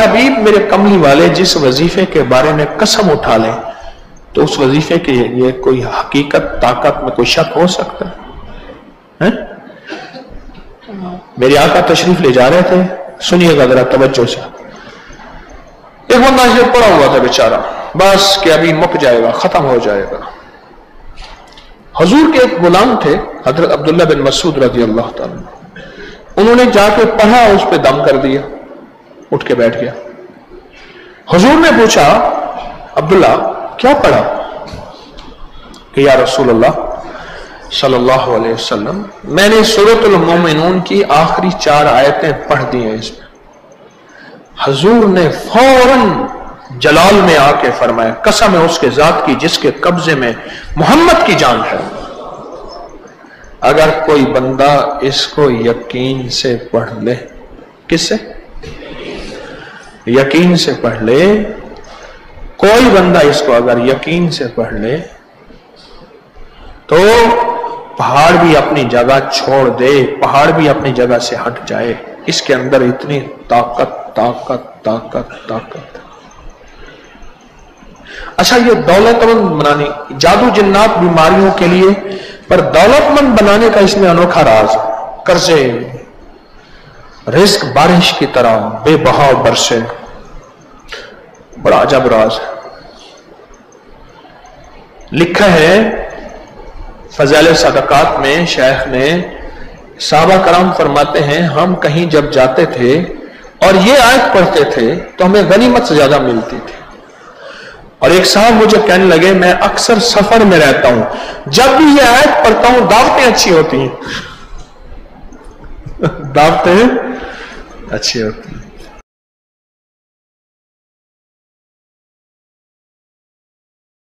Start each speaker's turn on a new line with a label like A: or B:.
A: हबीब मेरे कमली वाले जिस वजीफे के बारे में कसम उठा लें तो उस वजीफे के लिए कोई हकीकत ताकत में कोई शक हो सकता है? मेरे आका तशरीफ ले जा रहे थे, सुनिएगा जरा तवज्जो से। एक बंदा ये पड़ा हुआ था बेचारा, बस कि अभी मुक जाएगा, खत्म हो जाएगा। हुजूर के एक गुलाम थे हजरत अब्दुल्ला बिन मसूद रजी अल्लाह ताला, उन्होंने जाके पढ़ा, उस पे दम कर दिया, उठ के बैठ गया। हुजूर ने पूछा, अब्दुल्ला क्या पढ़ा? कि या रसूल अल्लाह सल्लल्लाहु अलैहि वसल्लम, मैंने सूरतुल मोमिनून की आखिरी 4 आयतें पढ़ दी हैं इसमें। हुजूर ने फौरन जलाल में आके फरमाया, कसम है उसके जात की जिसके कब्जे में मोहम्मद की जान है, अगर कोई बंदा इसको यकीन से पढ़ ले, किससे? यकीन से पढ़ ले, कोई बंदा इसको अगर यकीन से पढ़ ले तो पहाड़ भी अपनी जगह छोड़ दे, पहाड़ भी अपनी जगह से हट जाए। इसके अंदर इतनी ताकत ताकत ताकत ताकत। अच्छा, ये दौलतमंद बनाने, जादू जिन्नात बीमारियों के लिए, पर दौलतमंद बनाने का इसमें अनोखा राज। कर्जे, रिस्क बारिश की तरह बेबहाव बरसे, बड़ा अजब राज है। लिखा है फज़ाइल सदकात में, शेख ने, साहबा करम फरमाते हैं हम कहीं जब जाते थे और ये आयत पढ़ते थे तो हमें गनीमत से ज्यादा मिलती थी। और एक साहब मुझे कहने लगे, मैं अक्सर सफर में रहता हूं, जब भी ये आयत पढ़ता हूं दावतें अच्छी होती हैं दावतें अच्छी होती हैं।